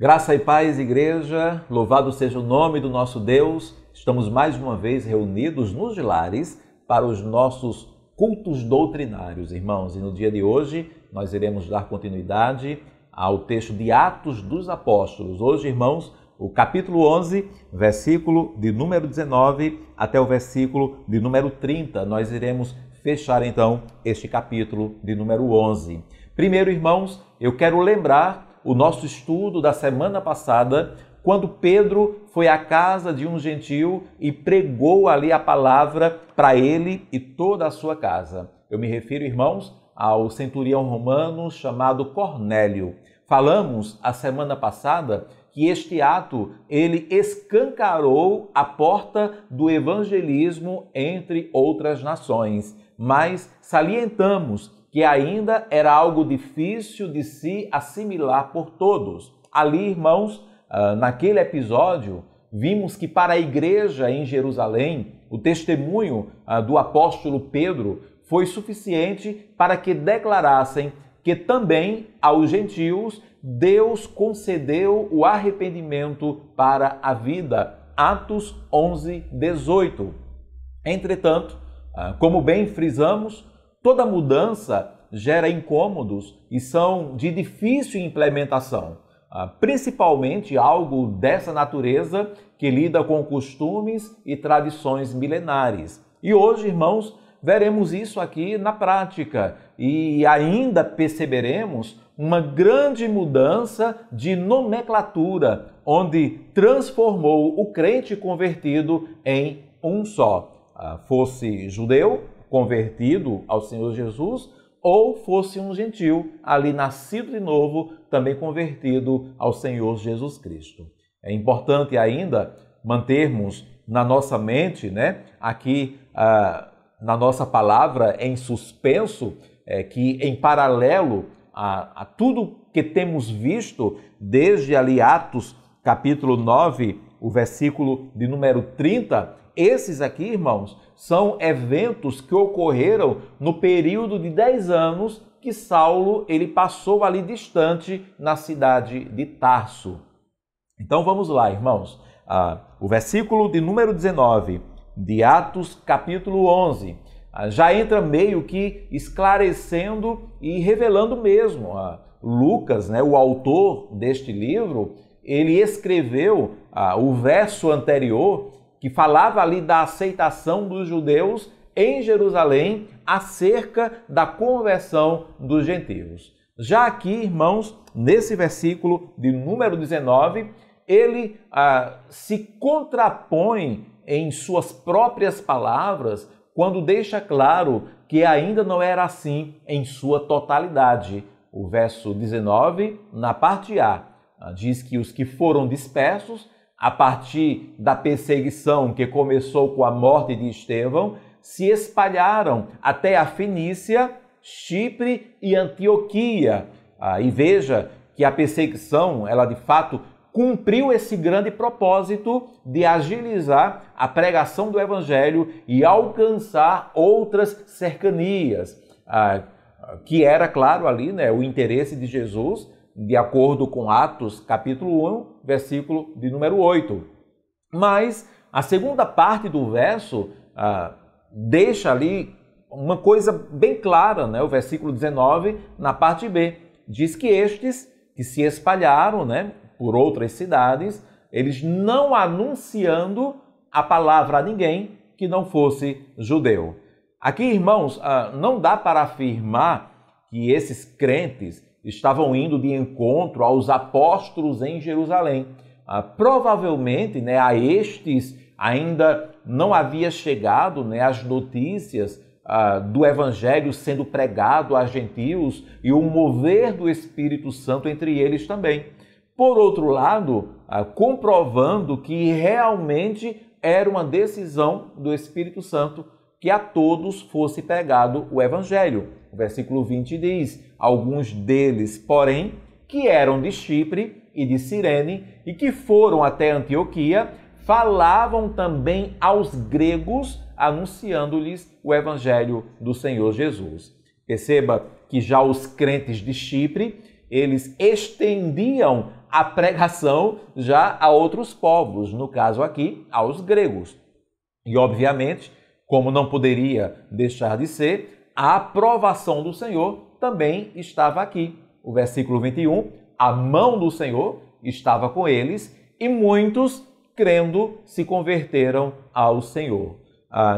Graça e paz, igreja, louvado seja o nome do nosso Deus. Estamos mais uma vez reunidos nos lares para os nossos cultos doutrinários, irmãos. E no dia de hoje nós iremos dar continuidade ao texto de Atos dos Apóstolos. Hoje, irmãos, o capítulo 11, versículo de número 19 até o versículo de número 30. Nós iremos fechar então este capítulo de número 11. Primeiro, irmãos, eu quero lembrar o nosso estudo da semana passada, quando Pedro foi à casa de um gentil e pregou ali a palavra para ele e toda a sua casa. Eu me refiro, irmãos, ao centurião romano chamado Cornélio. Falamos a semana passada que este ato, ele escancarou a porta do evangelismo entre outras nações, mas salientamos que ainda era algo difícil de se assimilar por todos. Ali, irmãos, naquele episódio, vimos que para a igreja em Jerusalém, o testemunho do apóstolo Pedro foi suficiente para que declarassem que também aos gentios Deus concedeu o arrependimento para a vida. Atos 11, 18. Entretanto, como bem frisamos, toda mudança gera incômodos e são de difícil implementação, principalmente algo dessa natureza que lida com costumes e tradições milenares. E hoje, irmãos, veremos isso aqui na prática e ainda perceberemos uma grande mudança de nomenclatura, onde transformou o crente convertido em um só, fosse judeu, convertido ao Senhor Jesus, ou fosse um gentil, ali nascido de novo, também convertido ao Senhor Jesus Cristo. É importante ainda mantermos na nossa mente, aqui na nossa palavra em suspenso, que em paralelo a tudo que temos visto, desde ali Atos capítulo 9, o versículo de número 30, esses aqui, irmãos, são eventos que ocorreram no período de 10 anos que Saulo ele passou ali distante na cidade de Tarso. Então vamos lá, irmãos. O versículo de número 19 de Atos capítulo 11 já entra meio que esclarecendo e revelando mesmo. Lucas, o autor deste livro, ele escreveu o verso anterior que falava ali da aceitação dos judeus em Jerusalém acerca da conversão dos gentios. Já aqui, irmãos, nesse versículo de número 19, ele se contrapõe em suas próprias palavras quando deixa claro que ainda não era assim em sua totalidade. O verso 19, na parte A, diz que os que foram dispersos a partir da perseguição que começou com a morte de Estevão, se espalharam até a Fenícia, Chipre e Antioquia. E veja que a perseguição, ela de fato cumpriu esse grande propósito de agilizar a pregação do Evangelho e alcançar outras cercanias, que era, claro, ali o interesse de Jesus, de acordo com Atos, capítulo 1, versículo de número 8. Mas a segunda parte do verso deixa ali uma coisa bem clara, o versículo 19, na parte B. Diz que estes que se espalharam por outras cidades, eles não anunciando a palavra a ninguém que não fosse judeu. Aqui, irmãos, não dá para afirmar que esses crentes estavam indo de encontro aos apóstolos em Jerusalém. Provavelmente, a estes ainda não havia chegado as notícias do Evangelho sendo pregado a gentios e o mover do Espírito Santo entre eles também. Por outro lado, comprovando que realmente era uma decisão do Espírito Santo que a todos fosse pregado o Evangelho. O versículo 20 diz: alguns deles, porém, que eram de Chipre e de Cirene e que foram até Antioquia, falavam também aos gregos, anunciando-lhes o Evangelho do Senhor Jesus. Perceba que já os crentes de Chipre, eles estendiam a pregação já a outros povos, no caso aqui, aos gregos. E, obviamente, como não poderia deixar de ser, a aprovação do Senhor também estava aqui. O versículo 21, a mão do Senhor estava com eles e muitos, crendo, se converteram ao Senhor.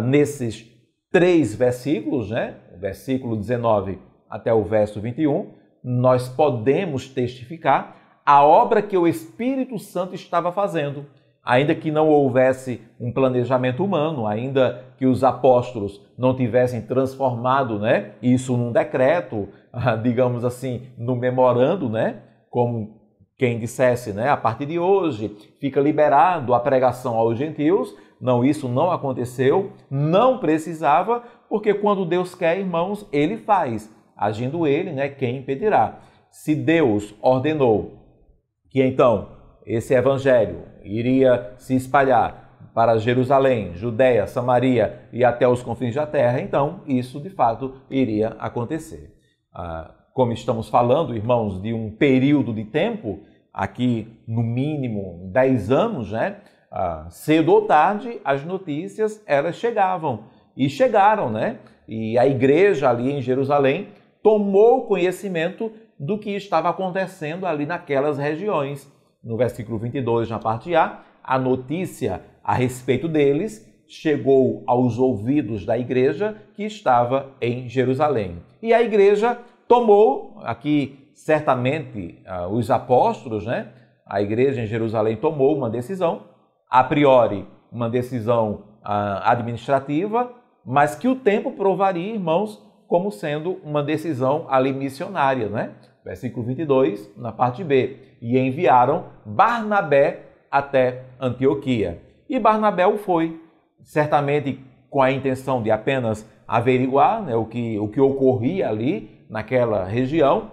Nesses 3 versículos, né? O versículo 19 até o verso 21, nós podemos testificar a obra que o Espírito Santo estava fazendo. Ainda que não houvesse um planejamento humano, ainda que os apóstolos não tivessem transformado, né, isso num decreto, digamos assim, no memorando, né, como quem dissesse, né, a partir de hoje fica liberado a pregação aos gentios. Não, isso não aconteceu, não precisava, porque quando Deus quer, irmãos, Ele faz. Agindo Ele, né, quem impedirá? Se Deus ordenou que então esse evangelho iria se espalhar para Jerusalém, Judéia, Samaria e até os confins da terra, então isso de fato iria acontecer. Como estamos falando, irmãos, de um período de tempo, aqui no mínimo 10 anos, né? Cedo ou tarde as notícias elas chegavam e chegaram, né? E a igreja ali em Jerusalém tomou conhecimento do que estava acontecendo ali naquelas regiões. No versículo 22, na parte a notícia a respeito deles chegou aos ouvidos da igreja que estava em Jerusalém. E a igreja tomou, aqui certamente os apóstolos, né? A igreja em Jerusalém tomou uma decisão, a priori uma decisão administrativa, mas que o tempo provaria, irmãos, como sendo uma decisão ali missionária, né? Versículo 22, na parte B. E enviaram Barnabé até Antioquia. E Barnabé o foi, certamente com a intenção de apenas averiguar, né, o que ocorria ali naquela região,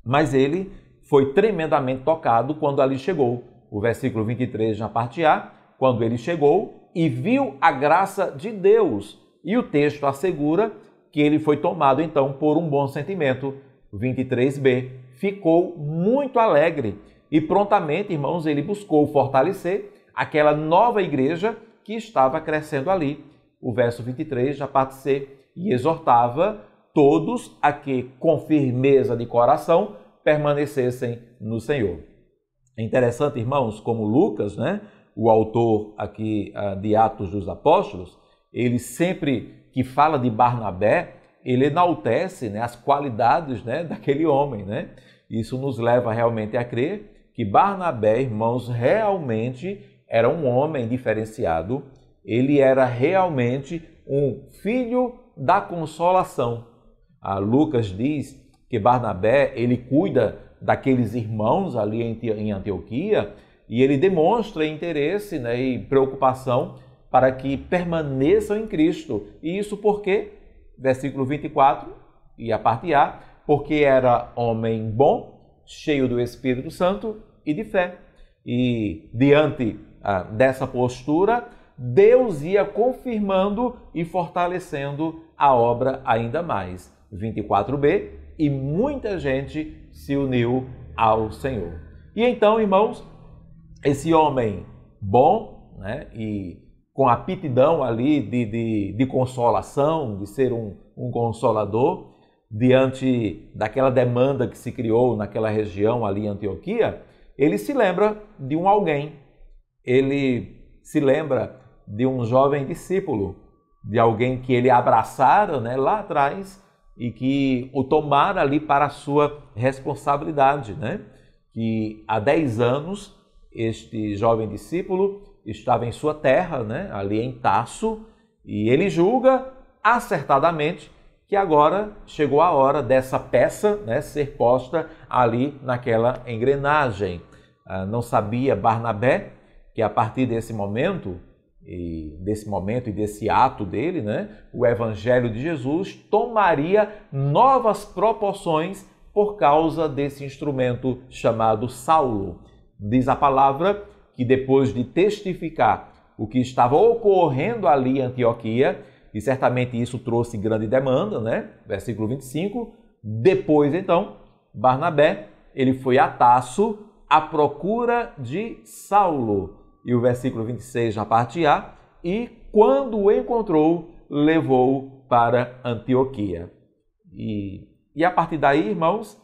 mas ele foi tremendamente tocado quando ali chegou. O versículo 23, na parte A, quando ele chegou e viu a graça de Deus. E o texto assegura que ele foi tomado então por um bom sentimento. 23b, ficou muito alegre e prontamente, irmãos, ele buscou fortalecer aquela nova igreja que estava crescendo ali. O verso 23, na parte C, e exortava todos a que, com firmeza de coração, permanecessem no Senhor. É interessante, irmãos, como Lucas, né, o autor aqui de Atos dos Apóstolos, ele sempre que fala de Barnabé, ele enaltece, né, as qualidades, né, daquele homem, né? Isso nos leva realmente a crer que Barnabé, irmãos, realmente era um homem diferenciado. Ele era realmente um filho da consolação. Lucas diz que Barnabé, ele cuida daqueles irmãos ali em Antioquia e ele demonstra interesse, né, e preocupação para que permaneçam em Cristo. E isso porque versículo 24, e a parte A, porque era homem bom, cheio do Espírito Santo e de fé. E diante dessa postura, Deus ia confirmando e fortalecendo a obra ainda mais. 24b, e muita gente se uniu ao Senhor. E então, irmãos, esse homem bom, né, e com aptidão ali de consolação, de ser um consolador, diante daquela demanda que se criou naquela região ali em Antioquia, ele se lembra de um alguém, ele se lembra de um jovem discípulo, de alguém que ele abraçara, né, lá atrás e que o tomara ali para a sua responsabilidade, né? Que há 10 anos este jovem discípulo estava em sua terra, né, ali em Tarso, e ele julga acertadamente que agora chegou a hora dessa peça, né, ser posta ali naquela engrenagem. Não sabia Barnabé que a partir desse momento e desse ato dele, né, o Evangelho de Jesus tomaria novas proporções por causa desse instrumento chamado Saulo. Diz a palavra que depois de testificar o que estava ocorrendo ali em Antioquia, e certamente isso trouxe grande demanda, né? Versículo 25, depois então, Barnabé, ele foi a Tarso à procura de Saulo. E o versículo 26 na parte A, e quando o encontrou, levou-o para Antioquia. E a partir daí, irmãos,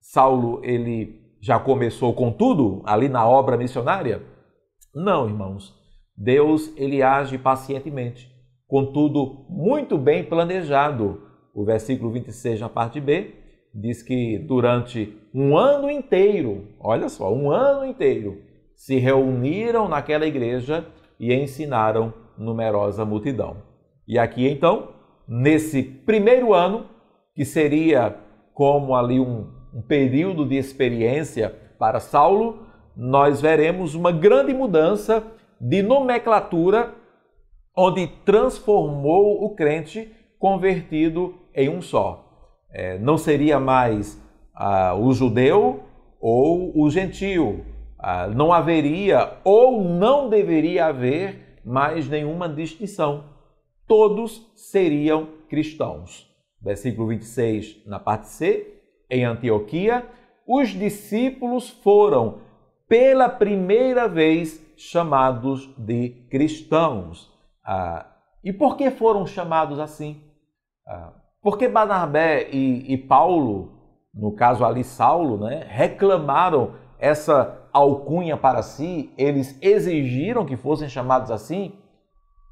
Saulo ele já começou com tudo ali na obra missionária? Não, irmãos. Deus ele age pacientemente, contudo muito bem planejado. O versículo 26 na parte B diz que durante um ano inteiro, olha só, um ano inteiro, se reuniram naquela igreja e ensinaram numerosa multidão. E aqui então, nesse primeiro ano, que seria como ali um período de experiência para Saulo, nós veremos uma grande mudança de nomenclatura, onde transformou o crente convertido em um só. Não seria mais o judeu ou o gentio. Não haveria ou não deveria haver mais nenhuma distinção. Todos seriam cristãos. Versículo 26, na parte C, em Antioquia, os discípulos foram pela primeira vez chamados de cristãos. E por que foram chamados assim? Porque Barnabé e Paulo, no caso ali Saulo, né, reclamaram essa alcunha para si, eles exigiram que fossem chamados assim,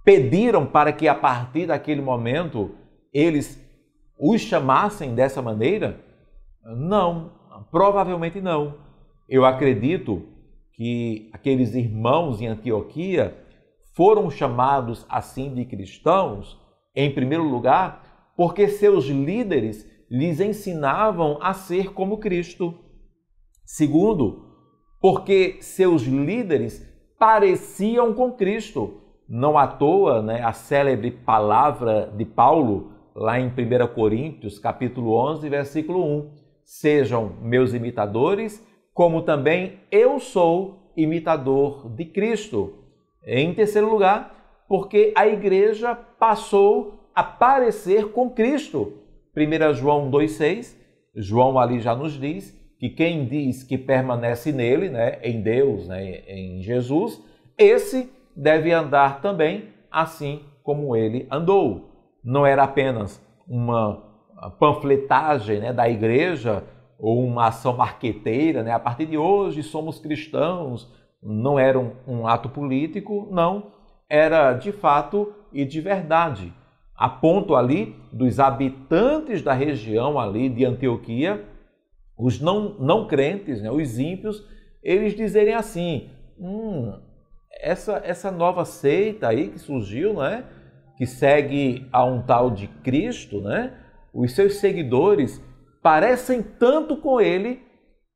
pediram para que a partir daquele momento eles os chamassem dessa maneira? Não, provavelmente não. Eu acredito que aqueles irmãos em Antioquia foram chamados assim de cristãos, em primeiro lugar, porque seus líderes lhes ensinavam a ser como Cristo. Segundo, porque seus líderes pareciam com Cristo. Não à toa, né, a célebre palavra de Paulo, lá em 1 Coríntios, capítulo 11, versículo 1. Sejam meus imitadores, como também eu sou imitador de Cristo. Em terceiro lugar, porque a igreja passou a parecer com Cristo. 1 João 2,6, João ali já nos diz que quem diz que permanece nele, né, em Deus, né, em Jesus, esse deve andar também assim como ele andou. Não era apenas uma panfletagem, né, da igreja ou uma ação marqueteira, né, a partir de hoje somos cristãos. Não era um ato político, não, era de fato e de verdade. A ponto ali dos habitantes da região ali de Antioquia, os não crentes, né, os ímpios, eles dizerem assim: essa nova seita aí que surgiu, né, que segue a um tal de Cristo, né, os seus seguidores parecem tanto com ele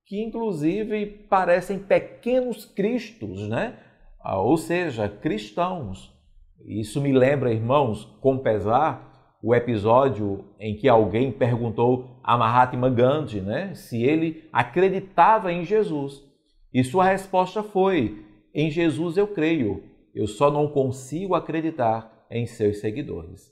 que inclusive parecem pequenos cristos, né? Ou seja, cristãos. Isso me lembra, irmãos, com pesar, o episódio em que alguém perguntou a Mahatma Gandhi, né, se ele acreditava em Jesus. E sua resposta foi: em Jesus eu creio, eu só não consigo acreditar em seus seguidores.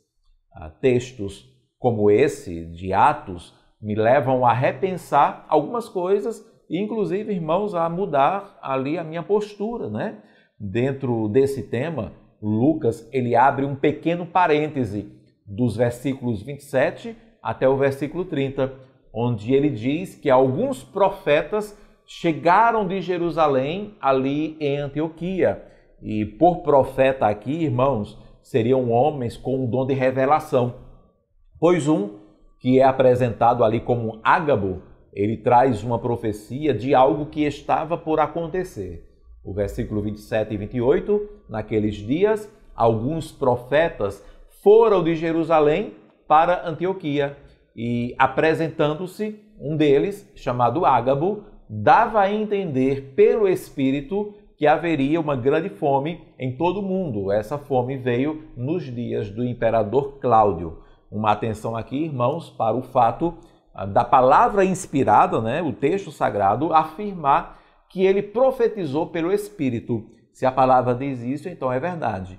Textos como esse de Atos me levam a repensar algumas coisas e, inclusive, irmãos, a mudar ali a minha postura, né? Dentro desse tema, Lucas, ele abre um pequeno parêntese dos versículos 27 até o versículo 30, onde ele diz que alguns profetas chegaram de Jerusalém ali em Antioquia. E por profeta aqui, irmãos, seriam homens com um dom de revelação. Pois que é apresentado ali como Ágabo, ele traz uma profecia de algo que estava por acontecer. O versículo 27 e 28, naqueles dias, alguns profetas foram de Jerusalém para Antioquia e, apresentando-se, um deles, chamado Ágabo, dava a entender pelo Espírito que haveria uma grande fome em todo o mundo. Essa fome veio nos dias do imperador Cláudio. Uma atenção aqui, irmãos, para o fato da palavra inspirada, né, o texto sagrado, afirmar que ele profetizou pelo Espírito. Se a palavra diz isso, então é verdade.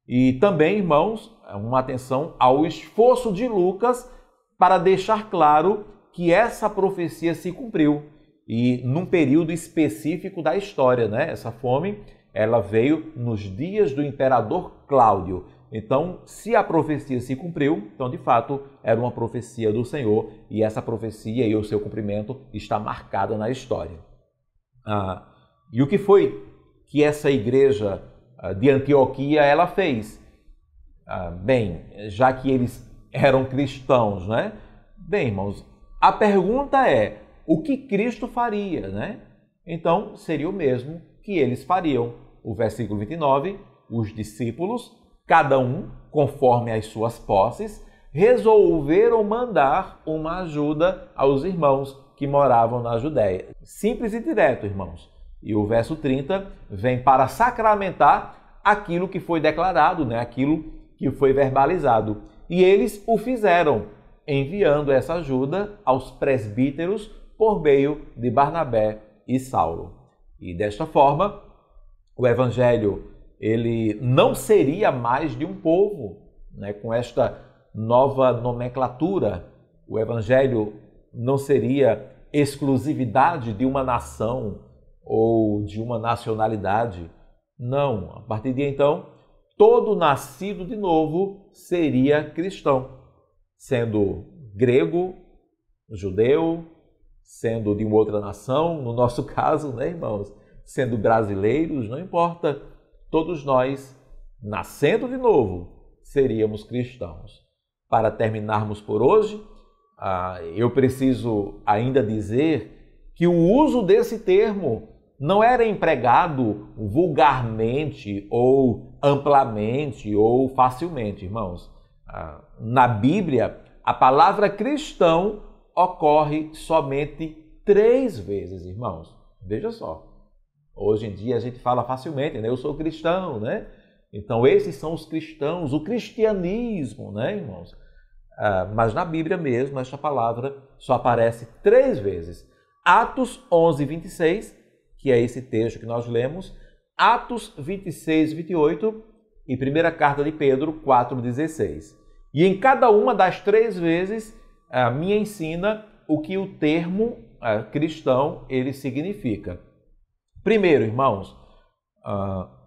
E também, irmãos, uma atenção ao esforço de Lucas para deixar claro que essa profecia se cumpriu. e num período específico da história, né? Essa fome, ela veio nos dias do imperador Cláudio. Então, se a profecia se cumpriu, então de fato era uma profecia do Senhor, e essa profecia e o seu cumprimento está marcada na história. E o que foi que essa igreja de Antioquia ela fez? Bem, já que eles eram cristãos, né? Bem, irmãos, a pergunta é, o que Cristo faria, né? Então, seria o mesmo que eles fariam. O versículo 29, os discípulos, cada um, conforme as suas posses, resolveram mandar uma ajuda aos irmãos que moravam na Judéia. Simples e direto, irmãos. E o verso 30 vem para sacramentar aquilo que foi declarado, né? Aquilo que foi verbalizado. E eles o fizeram, enviando essa ajuda aos presbíteros por meio de Barnabé e Saulo. E desta forma, o evangelho ele não seria mais de um povo, né? Com esta nova nomenclatura. O evangelho não seria exclusividade de uma nação ou de uma nacionalidade. Não, a partir de então, todo nascido de novo seria cristão, sendo grego, judeu, sendo de uma outra nação, no nosso caso, né, irmãos, sendo brasileiros, não importa, todos nós, nascendo de novo, seríamos cristãos. Para terminarmos por hoje, eu preciso ainda dizer que o uso desse termo não era empregado vulgarmente ou amplamente ou facilmente, irmãos. Na Bíblia, a palavra cristão ocorre somente 3 vezes, irmãos. Veja só. Hoje em dia a gente fala facilmente, né? Eu sou cristão, né? Então esses são os cristãos, o cristianismo, né, irmãos? Mas na Bíblia mesmo, esta palavra só aparece 3 vezes. Atos 11, 26, que é esse texto que nós lemos, Atos 26, 28 e primeira carta de Pedro 4, 16. E em cada uma das 3 vezes, me ensina o que o termo cristão ele significa. Primeiro, irmãos,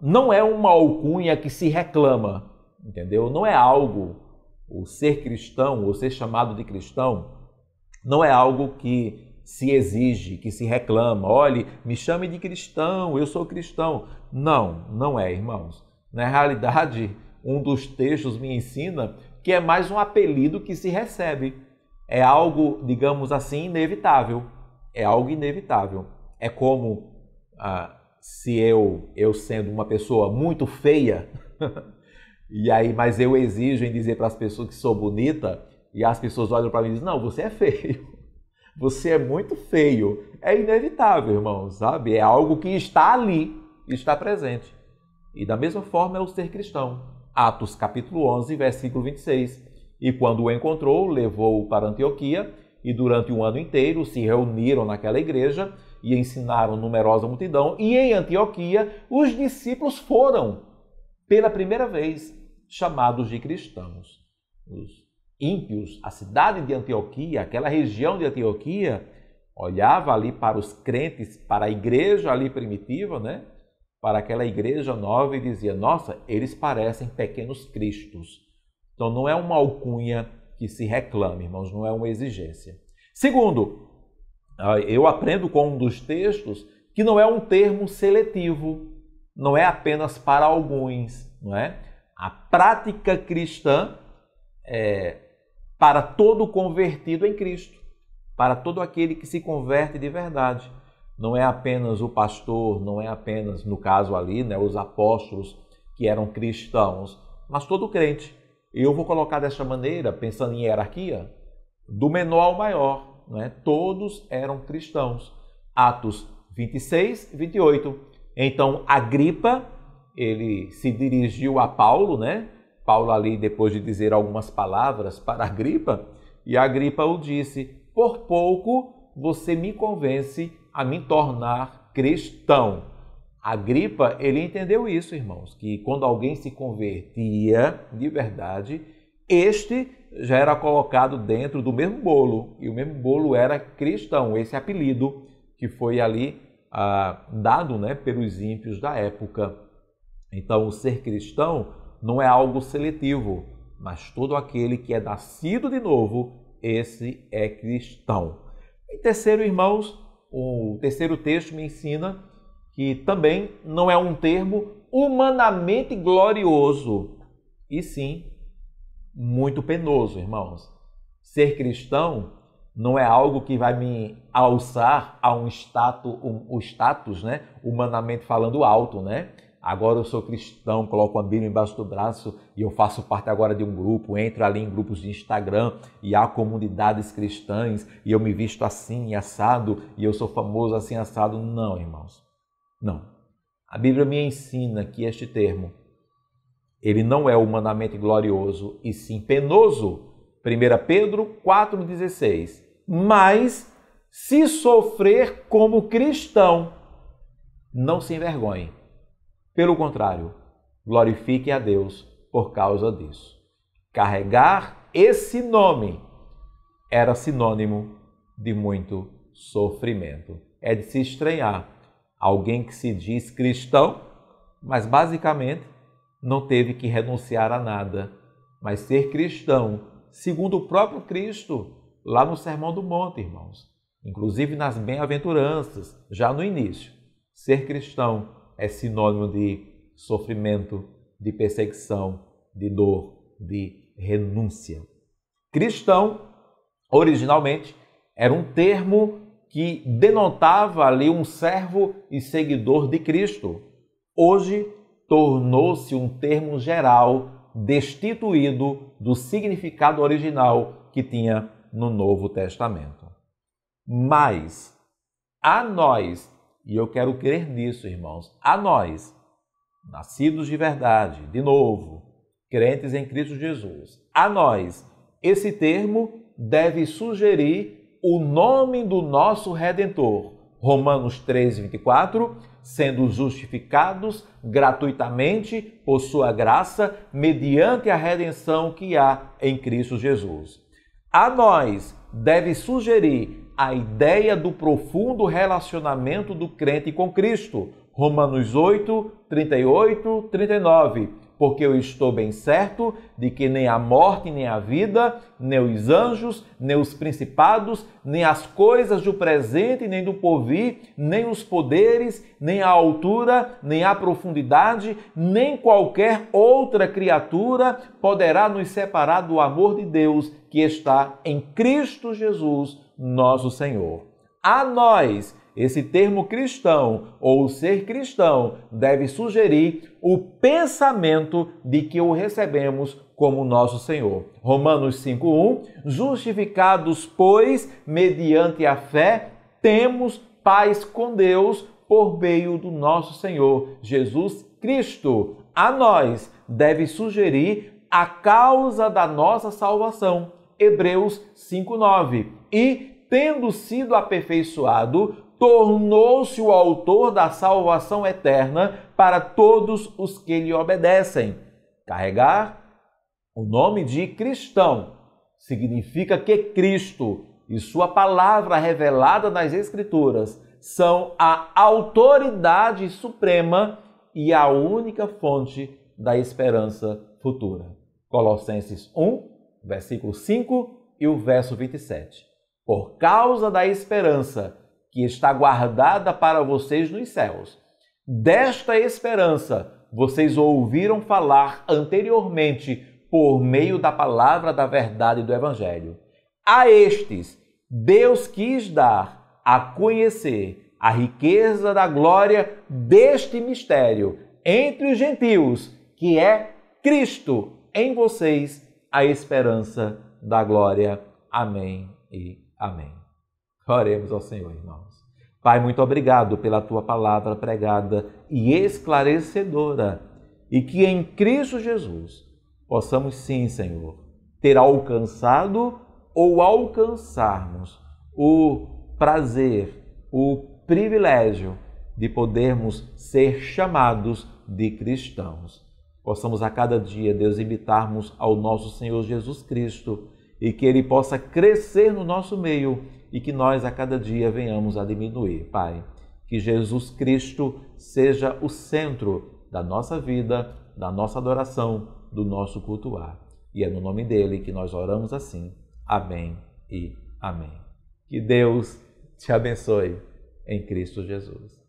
não é uma alcunha que se reclama, entendeu? Não é algo, o ser cristão, ou ser chamado de cristão, não é algo que se exige, que se reclama. Olhe, me chame de cristão, eu sou cristão. Não, não é, irmãos. Na realidade, um dos textos me ensina que é mais um apelido que se recebe. É algo, digamos assim, inevitável. É algo inevitável. É como se eu sendo uma pessoa muito feia, e aí, mas eu exijo em dizer para as pessoas que sou bonita, e as pessoas olham para mim e dizem, não, você é feio. Você é muito feio. É inevitável, irmãos, sabe? É algo que está ali, está presente. E da mesma forma é o ser cristão. Atos capítulo 11, versículo 26. E quando o encontrou, levou-o para Antioquia, e durante um ano inteiro se reuniram naquela igreja e ensinaram numerosa multidão. E em Antioquia, os discípulos foram, pela primeira vez, chamados de cristãos. Os ímpios, a cidade de Antioquia, aquela região de Antioquia, olhava ali para os crentes, para a igreja ali primitiva, né? Para aquela igreja nova e dizia, nossa, eles parecem pequenos cristos. Então não é uma alcunha que se reclame, irmãos, não é uma exigência. Segundo, eu aprendo com um dos textos que não é um termo seletivo, não é apenas para alguns, não é? A prática cristã é para todo convertido em Cristo, para todo aquele que se converte de verdade. Não é apenas o pastor, não é apenas, no caso ali, né, os apóstolos que eram cristãos, mas todo crente. Eu vou colocar desta maneira, pensando em hierarquia, do menor ao maior, né? Todos eram cristãos. Atos 26, 28. Então, Agripa, ele se dirigiu a Paulo, né? Paulo ali, depois de dizer algumas palavras para Agripa, e Agripa o disse, por pouco você me convence a me tornar cristão. Agripa, ele entendeu isso, irmãos, que quando alguém se convertia de verdade, este já era colocado dentro do mesmo bolo, e o mesmo bolo era cristão, esse apelido que foi ali dado, né, pelos ímpios da época. Então, o ser cristão não é algo seletivo, mas todo aquele que é nascido de novo, esse é cristão. Em terceiro, irmãos, o terceiro texto me ensina que também não é um termo humanamente glorioso, e sim muito penoso, irmãos. Ser cristão não é algo que vai me alçar a um status, né, humanamente falando, alto, né? Agora eu sou cristão, coloco a Bíblia embaixo do braço e eu faço parte agora de um grupo, entro ali em grupos de Instagram e há comunidades cristãs e eu me visto assim, assado, e eu sou famoso assim, assado. Não, irmãos, não. A Bíblia me ensina que este termo, ele não é humanamente glorioso e sim penoso. 1 Pedro 4,16. Mas, se sofrer como cristão, não se envergonhe. Pelo contrário, glorifique a Deus por causa disso. Carregar esse nome era sinônimo de muito sofrimento. É de se estranhar. Alguém que se diz cristão, mas basicamente não teve que renunciar a nada. Mas ser cristão, segundo o próprio Cristo, lá no Sermão do Monte, irmãos, inclusive nas bem-aventuranças, já no início, ser cristão é sinônimo de sofrimento, de perseguição, de dor, de renúncia. Cristão, originalmente, era um termo que denotava ali um servo e seguidor de Cristo. Hoje, tornou-se um termo geral, destituído do significado original que tinha no Novo Testamento. Mas, a nós, e eu quero crer nisso, irmãos, a nós, nascidos de verdade, de novo, crentes em Cristo Jesus, a nós, esse termo deve sugerir o nome do nosso Redentor. Romanos 3,24, sendo justificados gratuitamente por sua graça, mediante a redenção que há em Cristo Jesus. A nós deve sugerir a ideia do profundo relacionamento do crente com Cristo. Romanos 8, 38, 39. Porque eu estou bem certo de que nem a morte, nem a vida, nem os anjos, nem os principados, nem as coisas do presente, nem do porvir, nem os poderes, nem a altura, nem a profundidade, nem qualquer outra criatura poderá nos separar do amor de Deus que está em Cristo Jesus, nosso Senhor. A nós, esse termo cristão ou ser cristão deve sugerir o pensamento de que o recebemos como nosso Senhor. Romanos 5:1, justificados, pois, mediante a fé, temos paz com Deus por meio do nosso Senhor Jesus Cristo. A nós deve sugerir a causa da nossa salvação. Hebreus 5:9. E, tendo sido aperfeiçoado, tornou-se o autor da salvação eterna para todos os que lhe obedecem. Carregar o nome de cristão significa que Cristo e sua palavra revelada nas Escrituras são a autoridade suprema e a única fonte da esperança futura. Colossenses 1, versículo 5 e o verso 27. Por causa da esperança que está guardada para vocês nos céus. Desta esperança, vocês ouviram falar anteriormente por meio da palavra da verdade do Evangelho. A estes, Deus quis dar a conhecer a riqueza da glória deste mistério entre os gentios, que é Cristo em vocês, a esperança da glória. Amém e amém. Oremos ao Senhor, irmãos. Pai, muito obrigado pela Tua palavra pregada e esclarecedora, e que em Cristo Jesus possamos sim, Senhor, ter alcançado ou alcançarmos o prazer, o privilégio de podermos ser chamados de cristãos. Possamos a cada dia, Deus, imitarmos ao nosso Senhor Jesus Cristo, e que Ele possa crescer no nosso meio e que nós a cada dia venhamos a diminuir. Pai, que Jesus Cristo seja o centro da nossa vida, da nossa adoração, do nosso cultuar. E é no nome dele que nós oramos assim. Amém e amém. Que Deus te abençoe em Cristo Jesus.